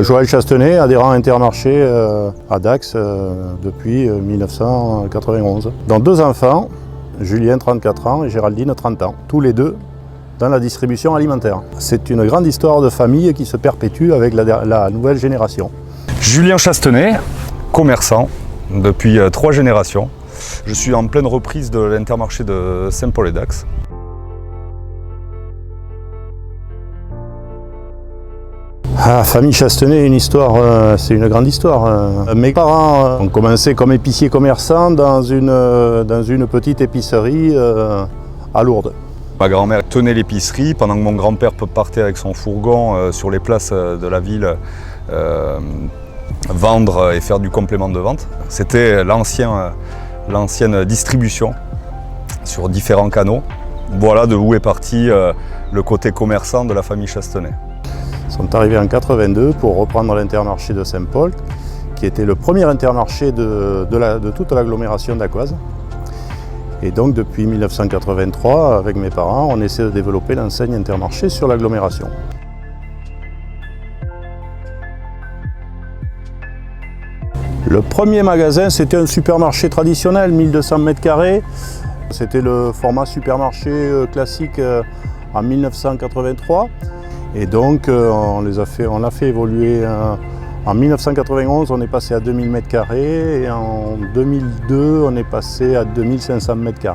Joël Chastenay, adhérent Intermarché à Dax depuis 1991. Dans 2 enfants, Julien 34 ans et Géraldine 30 ans, tous les deux dans la distribution alimentaire. C'est une grande histoire de famille qui se perpétue avec la nouvelle génération. Julien Chastenay, commerçant depuis 3 générations. Je suis en pleine reprise de l'Intermarché de Saint-Paul-et-Dax. Famille Chastenay, une histoire, c'est une grande histoire. Mes parents ont commencé comme épiciers commerçants dans une petite épicerie à Lourdes. Ma grand-mère tenait l'épicerie pendant que mon grand-père partait avec son fourgon sur les places de la ville vendre et faire du complément de vente. C'était l'ancienne distribution sur différents canaux. Voilà de où est parti le côté commerçant de la famille Chastenay. Ils sont arrivés en 82 pour reprendre l'Intermarché de Saint-Paul, qui était le premier Intermarché de toute l'agglomération dacquoise. Et donc depuis 1983, avec mes parents, on essaie de développer l'enseigne Intermarché sur l'agglomération. Le premier magasin, c'était un supermarché traditionnel, 1200 m². C'était le format supermarché classique en 1983. Et donc on l'a fait évoluer. En 1991, on est passé à 2000 m² et en 2002, on est passé à 2500 m².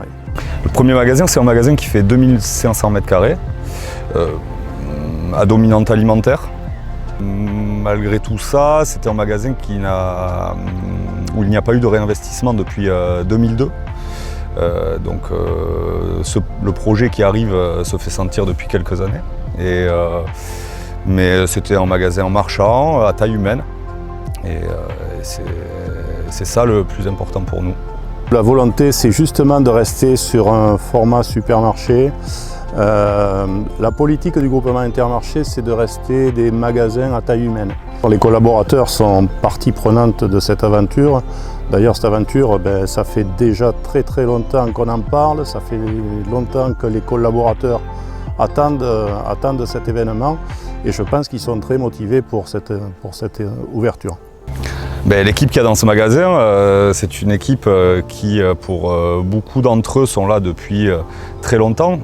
Le premier magasin, c'est un magasin qui fait 2500 m², à dominante alimentaire. Malgré tout ça, c'était un magasin où il n'y a pas eu de réinvestissement depuis 2002. Le projet qui arrive se fait sentir depuis quelques années. Mais c'était un magasin marchand, à taille humaine. Et c'est ça le plus important pour nous. La volonté, c'est justement de rester sur un format supermarché. La politique du groupement Intermarché, c'est de rester des magasins à taille humaine. Les collaborateurs sont partie prenante de cette aventure. D'ailleurs, cette aventure, ça fait déjà très longtemps qu'on en parle. Ça fait longtemps que les collaborateurs attendent cet événement. Et je pense qu'ils sont très motivés pour cette ouverture. L'équipe qu'il y a dans ce magasin, c'est une équipe qui, pour beaucoup d'entre eux, sont là depuis très longtemps.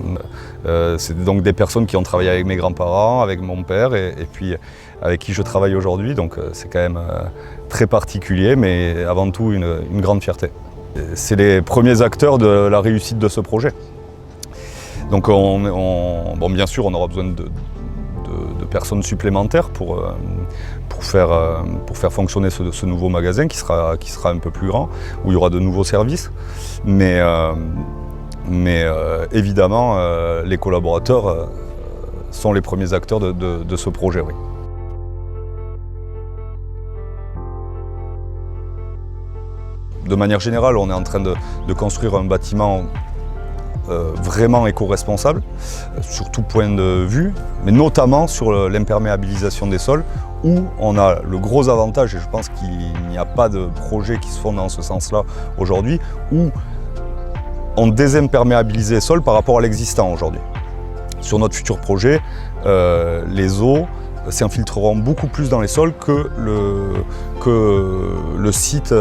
C'est donc des personnes qui ont travaillé avec mes grands-parents, avec mon père et puis avec qui je travaille aujourd'hui. Donc c'est quand même très particulier, mais avant tout une grande fierté. C'est les premiers acteurs de la réussite de ce projet. Donc bien sûr, on aura besoin de personnes supplémentaires pour faire fonctionner ce nouveau magasin qui sera un peu plus grand, où il y aura de nouveaux services. Mais évidemment, les collaborateurs sont les premiers acteurs de ce projet. Oui. De manière générale, on est en train de construire un bâtiment vraiment éco-responsable, sur tout point de vue, mais notamment sur l'imperméabilisation des sols, où on a le gros avantage, et je pense qu'il n'y a pas de projet qui se font dans ce sens-là aujourd'hui, où on désimperméabilise les sols par rapport à l'existant aujourd'hui. Sur notre futur projet, les eaux s'infiltreront beaucoup plus dans les sols que le site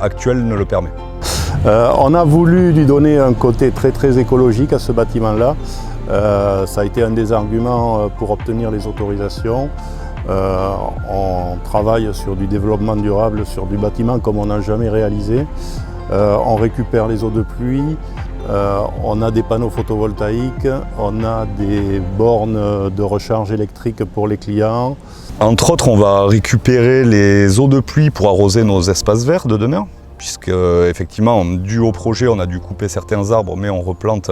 actuel ne le permet. On a voulu lui donner un côté très écologique à ce bâtiment-là. Ça a été un des arguments pour obtenir les autorisations. On travaille sur du développement durable sur du bâtiment comme on n'a jamais réalisé. On récupère les eaux de pluie, on a des panneaux photovoltaïques, on a des bornes de recharge électrique pour les clients. Entre autres, on va récupérer les eaux de pluie pour arroser nos espaces verts de demain, puisque effectivement, dû au projet, on a dû couper certains arbres, mais on replante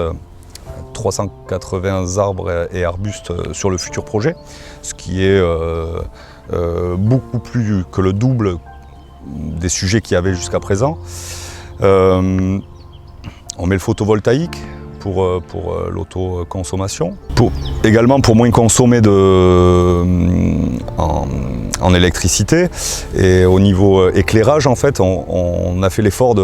380 arbres et arbustes sur le futur projet, ce qui est beaucoup plus que le double des sujets qu'il y avait jusqu'à présent. On met le photovoltaïque pour l'autoconsommation. Également pour moins consommer en électricité. Et au niveau éclairage, en fait, on a fait l'effort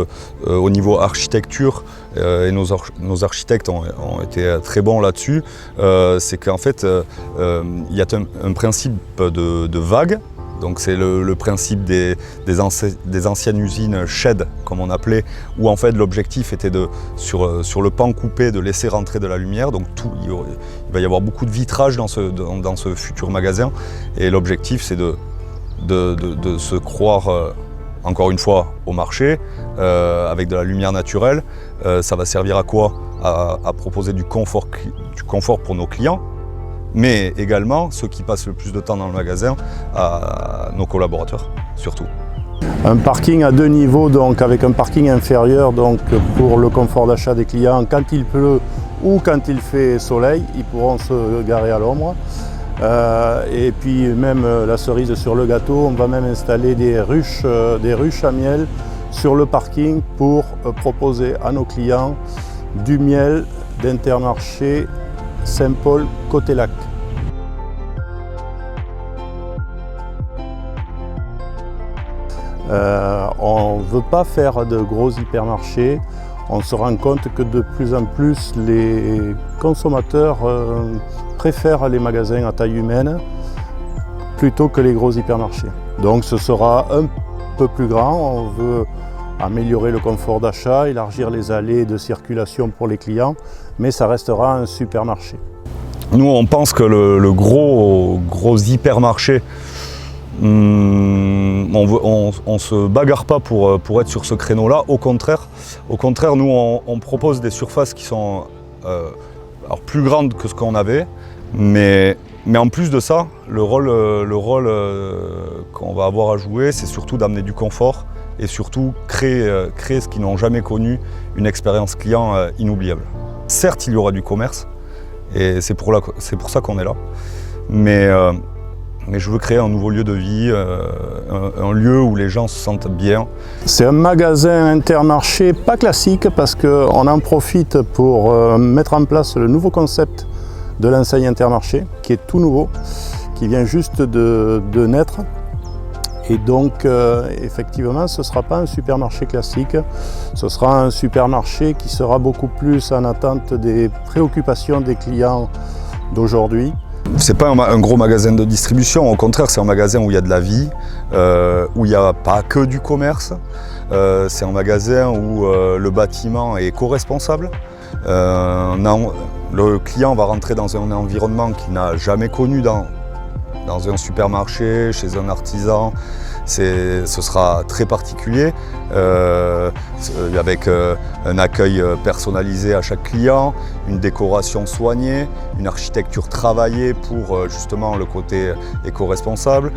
au niveau architecture, et nos architectes ont été très bons là-dessus. C'est qu'en fait, il y a un principe de vague. Donc c'est le principe des anciennes usines shed, comme on appelait, où en fait l'objectif était sur le pan coupé de laisser rentrer de la lumière. Donc il va y avoir beaucoup de vitrage dans ce futur magasin. Et l'objectif c'est de se croire, encore une fois, au marché, avec de la lumière naturelle. Ça va servir à quoi? À proposer du confort pour nos clients, mais également ceux qui passent le plus de temps dans le magasin, à nos collaborateurs surtout. Un parking à 2 niveaux, donc avec un parking inférieur donc pour le confort d'achat des clients quand il pleut ou quand il fait soleil, ils pourront se garer à l'ombre. Et puis même la cerise sur le gâteau, on va même installer des ruches à miel sur le parking pour proposer à nos clients du miel d'Intermarché Saint-Paul côté lac. On ne veut pas faire de gros hypermarchés. On se rend compte que de plus en plus les consommateurs préfèrent les magasins à taille humaine plutôt que les gros hypermarchés. Donc ce sera un peu plus grand. On veut améliorer le confort d'achat, élargir les allées de circulation pour les clients, mais ça restera un supermarché. Nous, on pense que le gros hypermarché, on ne se bagarre pas pour être sur ce créneau-là. Au contraire, nous, on propose des surfaces qui sont alors plus grandes que ce qu'on avait, mais en plus de ça, le rôle qu'on va avoir à jouer, c'est surtout d'amener du confort et surtout créer ce qu'ils n'ont jamais connu, une expérience client inoubliable. Certes, il y aura du commerce, et c'est pour ça qu'on est là, mais je veux créer un nouveau lieu de vie, un lieu où les gens se sentent bien. C'est un magasin Intermarché pas classique parce qu'on en profite pour mettre en place le nouveau concept de l'enseigne Intermarché, qui est tout nouveau, qui vient juste de naître. Et donc, effectivement, ce ne sera pas un supermarché classique, ce sera un supermarché qui sera beaucoup plus en attente des préoccupations des clients d'aujourd'hui. C'est pas un gros magasin de distribution, au contraire, c'est un magasin où il y a de la vie, où il n'y a pas que du commerce. C'est un magasin où le bâtiment est éco-responsable. Le client va rentrer dans un environnement qu'il n'a jamais connu dans un supermarché, chez un artisan. Ce sera très particulier, avec un accueil personnalisé à chaque client, une décoration soignée, une architecture travaillée pour justement le côté éco-responsable.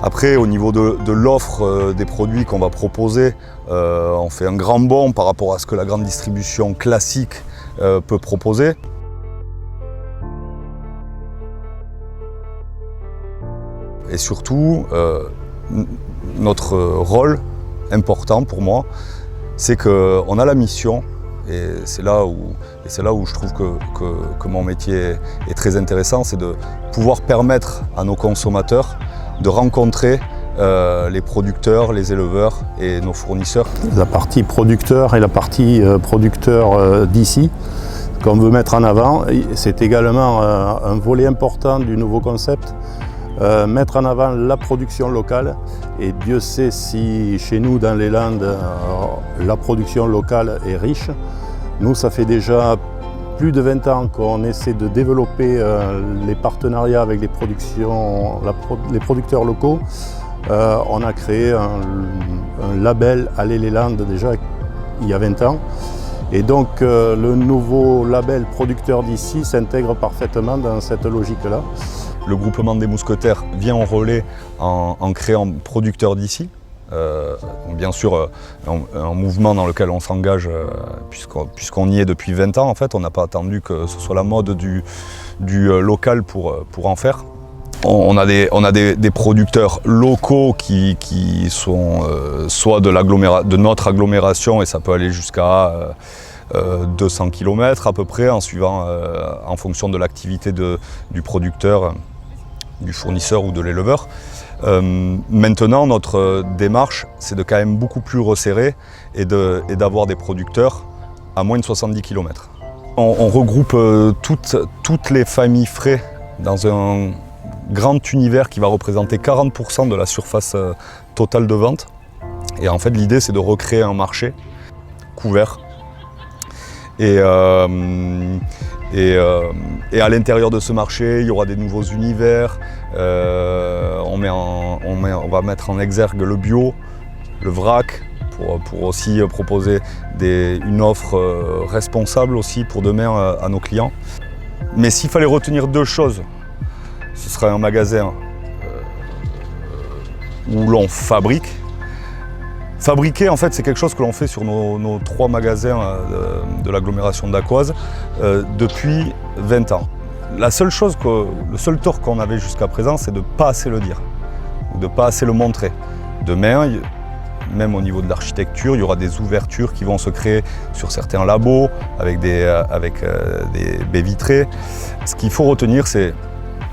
Après, au niveau de l'offre des produits qu'on va proposer, on fait un grand bond par rapport à ce que la grande distribution classique peut proposer. Et surtout, notre rôle important pour moi, c'est qu'on a la mission, et c'est là où je trouve que mon métier est très intéressant, c'est de pouvoir permettre à nos consommateurs de rencontrer les producteurs, les éleveurs et nos fournisseurs. La partie producteur et la partie producteur d'ici, qu'on veut mettre en avant, c'est également un volet important du nouveau concept. Mettre en avant la production locale, et Dieu sait si chez nous dans les Landes la production locale est riche. Nous, ça fait déjà plus de 20 ans qu'on essaie de développer les partenariats avec les producteurs locaux. On a créé un label Aller les Landes déjà il y a 20 ans. Et donc le nouveau label producteur d'ici s'intègre parfaitement dans cette logique-là. Le groupement des mousquetaires vient en relais en créant producteur d'ici. Bien sûr, un mouvement dans lequel on s'engage puisqu'on y est depuis 20 ans. En fait, on n'a pas attendu que ce soit la mode du local pour en faire. On a des producteurs locaux qui sont soit de notre agglomération, et ça peut aller jusqu'à 200 km à peu près, en fonction de l'activité du producteur, du fournisseur ou de l'éleveur. Maintenant, notre démarche, c'est de quand même beaucoup plus resserrer et d'avoir des producteurs à moins de 70 km. On regroupe toutes les familles frais dans un grand univers qui va représenter 40% de la surface totale de vente. Et en fait, l'idée, c'est de recréer un marché couvert. Et à l'intérieur de ce marché, il y aura des nouveaux univers. On va mettre en exergue le bio, le vrac, pour aussi proposer une offre responsable aussi pour demain à nos clients. Mais s'il fallait retenir deux choses, ce serait un magasin où l'on fabrique. Fabriquer, en fait, c'est quelque chose que l'on fait sur nos 3 magasins de l'agglomération d'Acquoise depuis 20 ans. Le seul tort qu'on avait jusqu'à présent, c'est de ne pas assez le dire, de ne pas assez le montrer. Demain, même au niveau de l'architecture, il y aura des ouvertures qui vont se créer sur certains labos avec des baies vitrées. Ce qu'il faut retenir, c'est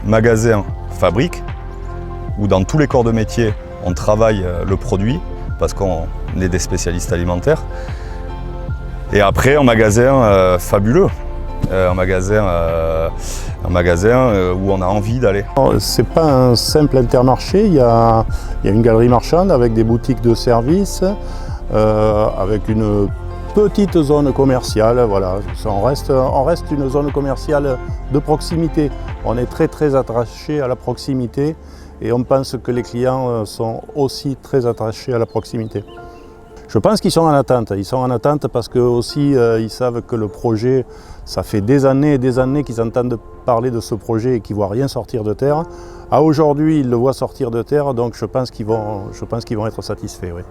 magasin fabrique, où dans tous les corps de métier, on travaille le produit, parce qu'on est des spécialistes alimentaires. Et après, un magasin fabuleux, un magasin où on a envie d'aller. C'est pas un simple Intermarché, il y a une galerie marchande avec des boutiques de services, avec une petite zone commerciale. Voilà. On reste une zone commerciale de proximité. On est très attaché à la proximité. Et on pense que les clients sont aussi très attachés à la proximité. Je pense qu'ils sont en attente. Ils sont en attente parce que aussi ils savent que le projet, ça fait des années et des années qu'ils entendent parler de ce projet et qu'ils ne voient rien sortir de terre. À aujourd'hui, ils le voient sortir de terre, donc je pense qu'ils vont être satisfaits. Oui.